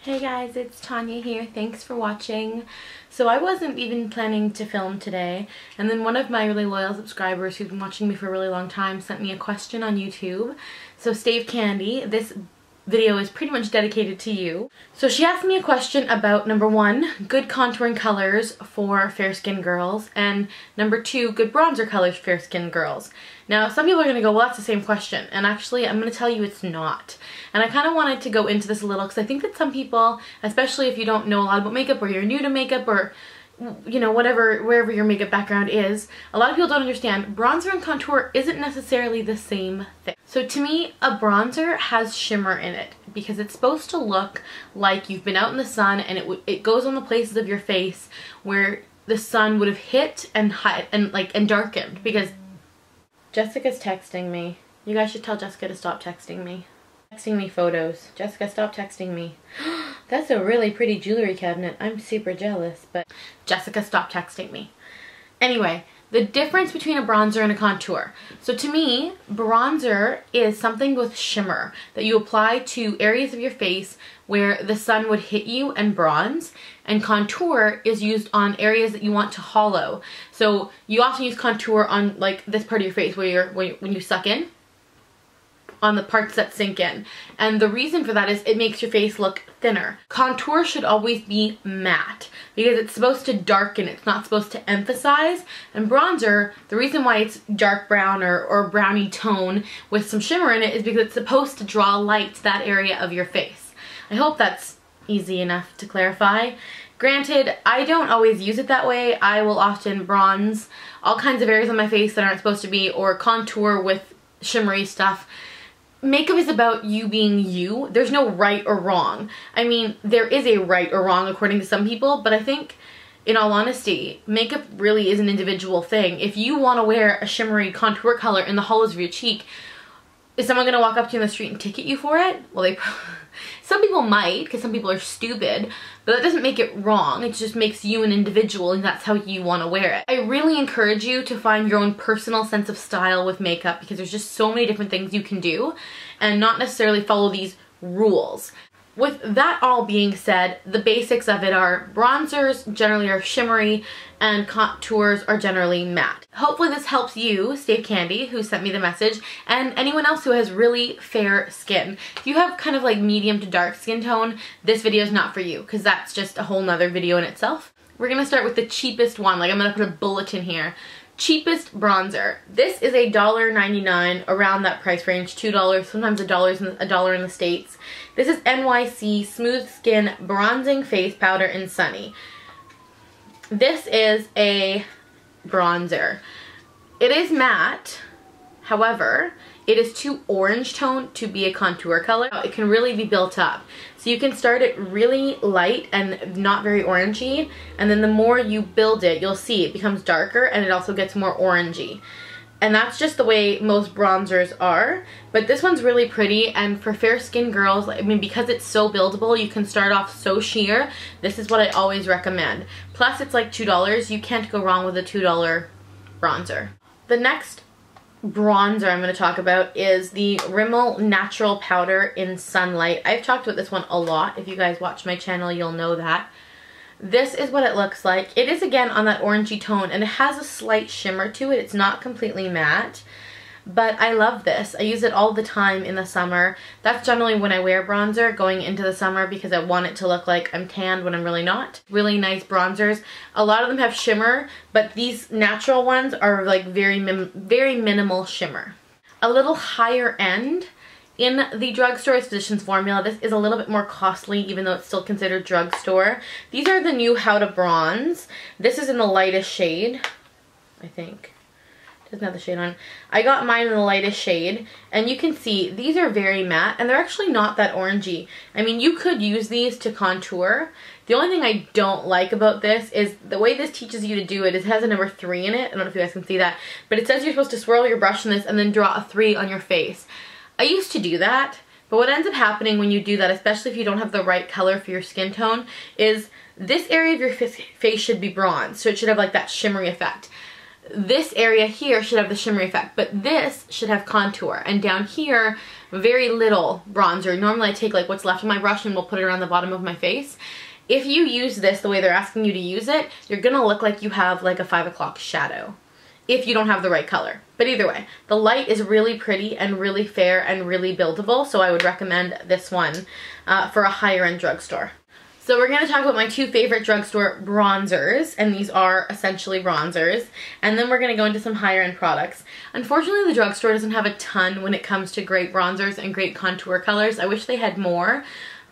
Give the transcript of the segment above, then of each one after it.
Hey guys, it's Tanya here. Thanks for watching. So I wasn't even planning to film today, and then one of my really loyal subscribers who's been watching me for a really long time sent me a question on YouTube. So Stave Candy, this video is pretty much dedicated to you. So she asked me a question about number 1, good contouring colors for fair-skinned girls, and number 2, good bronzer colors for fair-skinned girls. Now some people are going to go, well, that's the same question, and actually I'm going to tell you it's not. And I kind of wanted to go into this a little because I think that some people, especially if you don't know a lot about makeup or you're new to makeup or you know, wherever your makeup background is, a lot of people don't understand bronzer and contour isn't necessarily the same thing. So to me, a bronzer has shimmer in it because it's supposed to look like you've been out in the sun, and it goes on the places of your face where the sun would have hit and darkened. Because Jessica's texting me. You guys should tell Jessica to stop texting me. Texting me photos. Jessica, stop texting me. That's a really pretty jewelry cabinet. I'm super jealous, but Jessica, stop texting me. Anyway, the difference between a bronzer and a contour. So to me, bronzer is something with shimmer that you apply to areas of your face where the sun would hit you and bronze, and contour is used on areas that you want to hollow. So you often use contour on like this part of your face where when you suck in, on the parts that sink in. And the reason for that is it makes your face look thinner. Contour should always be matte because it's supposed to darken, it's not supposed to emphasize. And bronzer, the reason why it's dark brown or browny tone with some shimmer in it is because it's supposed to draw light to that area of your face. I hope that's easy enough to clarify. Granted, I don't always use it that way. I will often bronze all kinds of areas on my face that aren't supposed to be, or contour with shimmery stuff. Makeup is about you being you. There's no right or wrong. I mean, there is a right or wrong according to some people, but I think, in all honesty, makeup really is an individual thing. If you want to wear a shimmery contour color in the hollows of your cheek, is someone going to walk up to you in the street and ticket you for it? Well, some people might, because some people are stupid, but that doesn't make it wrong. It just makes you an individual, and that's how you want to wear it. I really encourage you to find your own personal sense of style with makeup because there's just so many different things you can do and not necessarily follow these rules. With that all being said, the basics of it are bronzers generally are shimmery and contours are generally matte. Hopefully this helps you, Stave Candy, who sent me the message, and anyone else who has really fair skin. If you have kind of like medium to dark skin tone, this video is not for you because that's just a whole nother video in itself. We're gonna start with the cheapest one. Like, I'm gonna put a bulletin here. Cheapest bronzer. This is $1.99, around that price range, $2, sometimes $1 in the States. This is NYC Smooth Skin Bronzing Face Powder in Sunny. This is a bronzer. It is matte, however, it is too orange tone to be a contour color. It can really be built up. So you can start it really light and not very orangey, and then the more you build it, you'll see it becomes darker and it also gets more orangey. And that's just the way most bronzers are. But this one's really pretty, and for fair skinned girls, I mean, because it's so buildable, you can start off so sheer. This is what I always recommend. Plus it's like $2. You can't go wrong with a $2 bronzer. The next bronzer I'm going to talk about is the Rimmel Natural Powder in Sunlight. I've talked about this one a lot. If you guys watch my channel, you'll know that. This is what it looks like. It is again on that orangey tone, and it has a slight shimmer to it. It's not completely matte, but I love this. I use it all the time in the summer. That's generally when I wear bronzer going into the summer because I want it to look like I'm tanned when I'm really not. Really nice bronzers. A lot of them have shimmer, but these natural ones are like very minimal shimmer. A little higher end in the drugstore Physicians Formula. This is a little bit more costly even though it's still considered drugstore. These are the new How to Bronze. This is in the lightest shade, I think. Doesn't have the shade on. I got mine in the lightest shade, and you can see these are very matte and they're actually not that orangey. I mean, you could use these to contour. The only thing I don't like about this is the way this teaches you to do it. It has a number 3 in it. I don't know if you guys can see that, but it says you're supposed to swirl your brush in this and then draw a 3 on your face. I used to do that, but what ends up happening when you do that, especially if you don't have the right color for your skin tone, is this area of your face should be bronze, so it should have like that shimmery effect. This area here should have the shimmery effect, but this should have contour, and down here very little bronzer. Normally I take like what's left of my brush and we'll put it around the bottom of my face. If you use this the way they're asking you to use it, you're gonna look like you have like a 5 o'clock shadow if you don't have the right color. But either way, the light is really pretty and really fair and really buildable, so I would recommend this one for a higher end drugstore. So we're going to talk about my 2 favorite drugstore bronzers, and these are essentially bronzers, and then we're going to go into some higher end products. Unfortunately, the drugstore doesn't have a ton when it comes to great bronzers and great contour colors. I wish they had more.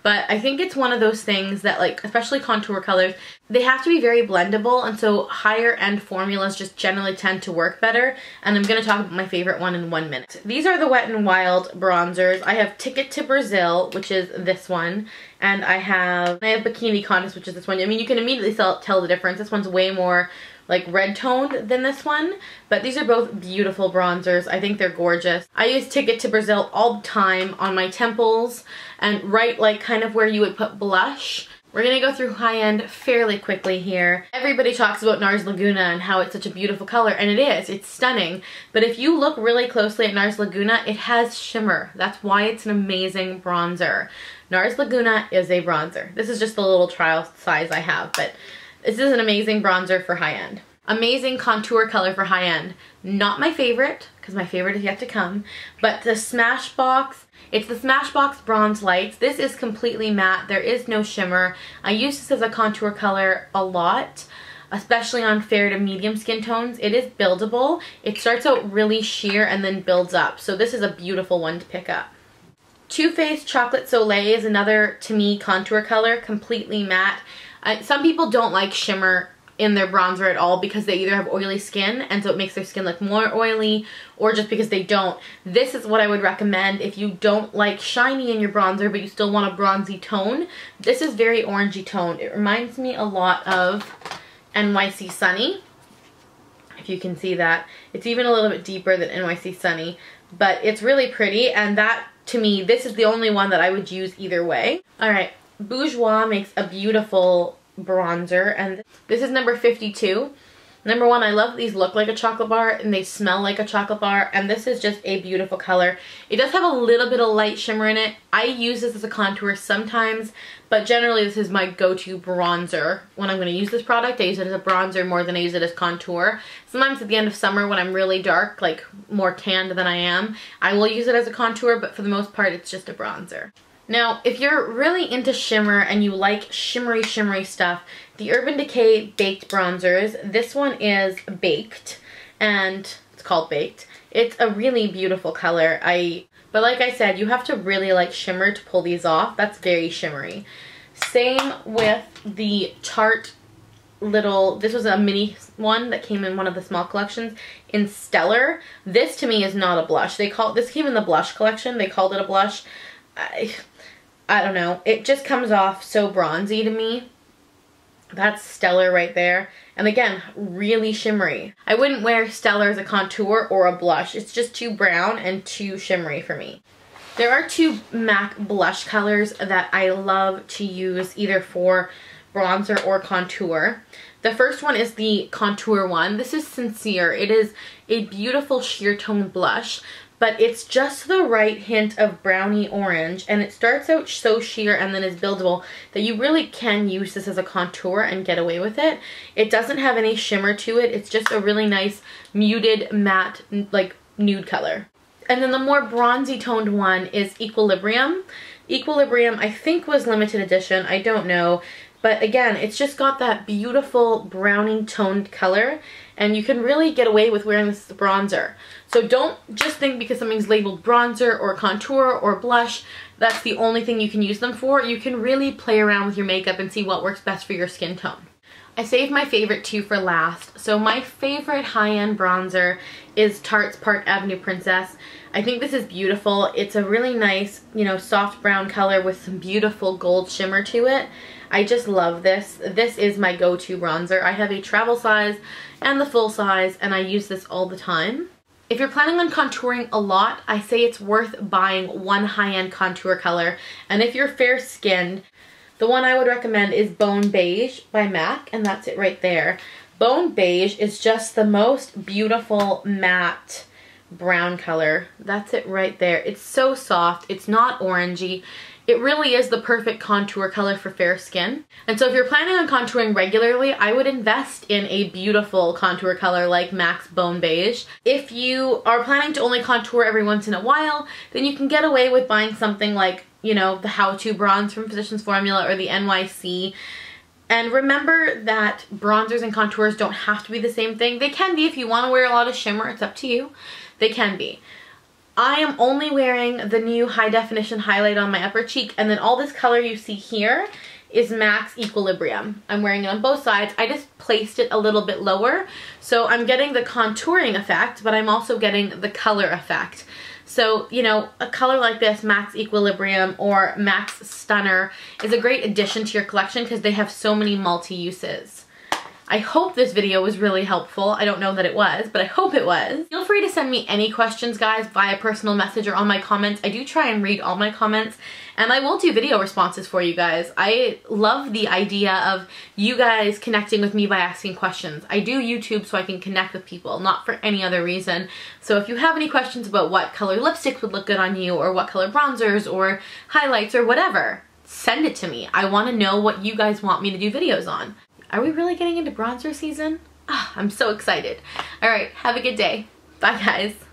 But I think it's one of those things that, like, especially contour colors, they have to be very blendable, and so higher end formulas just generally tend to work better. And I'm going to talk about my favorite one in 1 minute. These are the Wet n Wild bronzers. I have Ticket to Brazil, which is this one, and I have Bikini Contest, which is this one. I mean, you can immediately tell the difference. This one's way more like red toned than this one, but these are both beautiful bronzers. I think they're gorgeous. I use Ticket to Brazil all the time on my temples and right like kind of where you would put blush. We're gonna go through high end fairly quickly here. Everybody talks about NARS Laguna and how it's such a beautiful color, and it is, it's stunning. But if you look really closely at NARS Laguna, it has shimmer. That's why it's an amazing bronzer. NARS Laguna is a bronzer. This is just the little trial size I have, but this is an amazing bronzer for high end. Amazing contour color for high end. Not my favorite, because my favorite is yet to come, but the Smashbox. It's the Smashbox Bronze Lights. This is completely matte. There is no shimmer. I use this as a contour color a lot, especially on fair to medium skin tones. It is buildable. It starts out really sheer and then builds up. So this is a beautiful one to pick up. Too Faced Chocolate Soleil is another, to me, contour color, completely matte. Some people don't like shimmer in their bronzer at all because they either have oily skin and so it makes their skin look more oily, or just because they don't. This is what I would recommend if you don't like shiny in your bronzer but you still want a bronzy tone. This is very orangey toned. It reminds me a lot of NYC Sunny, if you can see that. It's even a little bit deeper than NYC Sunny, but it's really pretty, and that, to me, this is the only one that I would use either way. Alright, Bourjois makes a beautiful bronzer, and this is number 52. Number 1, I love that these look like a chocolate bar and they smell like a chocolate bar, and this is just a beautiful color. It does have a little bit of light shimmer in it. I use this as a contour sometimes, but generally this is my go-to bronzer. When I'm going to use this product, I use it as a bronzer more than I use it as contour. Sometimes at the end of summer when I'm really dark, like more tanned than I am, I will use it as a contour, but for the most part it's just a bronzer. Now, if you're really into shimmer and you like shimmery stuff, the Urban Decay Baked Bronzers, this one is baked, and it's called Baked. It's a really beautiful color. But like I said, you have to really like shimmer to pull these off. That's very shimmery. Same with the Tarte little, this was a mini one that came in one of the small collections in Stellar. This to me is not a blush. This came in the blush collection. They called it a blush. I don't know. It just comes off so bronzy to me. That's Stellar right there. And again, really shimmery. I wouldn't wear Stellar as a contour or a blush. It's just too brown and too shimmery for me. There are 2 MAC blush colors that I love to use either for bronzer or contour. The first one is the contour one. This is Sincere. It is a beautiful sheer tone blush, but it's just the right hint of brownie orange, and it starts out so sheer and then is buildable that you really can use this as a contour and get away with it. It doesn't have any shimmer to it. It's just a really nice muted matte like nude color. And then the more bronzy toned one is Equilibrium. Equilibrium I think was limited edition, I don't know. But again, it's just got that beautiful brownie toned color, and you can really get away with wearing this as a bronzer. So don't just think because something's labeled bronzer or contour or blush, that's the only thing you can use them for. You can really play around with your makeup and see what works best for your skin tone. I saved my favorite 2 for last. So my favorite high-end bronzer is Tarte's Park Avenue Princess. I think this is beautiful. It's a really nice, you know, soft brown color with some beautiful gold shimmer to it. I just love this. This is my go-to bronzer. I have a travel size and the full size, and I use this all the time. If you're planning on contouring a lot, I say it's worth buying one high-end contour color. And if you're fair-skinned, the one I would recommend is Bone Beige by MAC, and that's it right there. Bone Beige is just the most beautiful matte brown color. That's it right there. It's so soft. It's not orangey. It really is the perfect contour color for fair skin. And so if you're planning on contouring regularly, I would invest in a beautiful contour color like MAC's Bone Beige. If you are planning to only contour every once in a while, then you can get away with buying something like, you know, the How To Bronze from Physicians Formula or the NYC. And remember that bronzers and contours don't have to be the same thing. They can be if you want to wear a lot of shimmer. It's up to you. They can be. I am only wearing the new high definition highlight on my upper cheek, and then all this color you see here is MAC's Equilibrium. I'm wearing it on both sides. I just placed it a little bit lower, so I'm getting the contouring effect, but I'm also getting the color effect. So, you know, a color like this, MAC's Equilibrium or MAC's Stunner, is a great addition to your collection because they have so many multi-uses. I hope this video was really helpful. I don't know that it was, but I hope it was. Feel free to send me any questions, guys, via personal message or on my comments. I do try and read all my comments, and I will do video responses for you guys. I love the idea of you guys connecting with me by asking questions. I do YouTube so I can connect with people, not for any other reason. So if you have any questions about what color lipsticks would look good on you, or what color bronzers or highlights or whatever, send it to me. I want to know what you guys want me to do videos on. Are we really getting into bronzer season? I'm so excited. All right, have a good day. Bye, guys.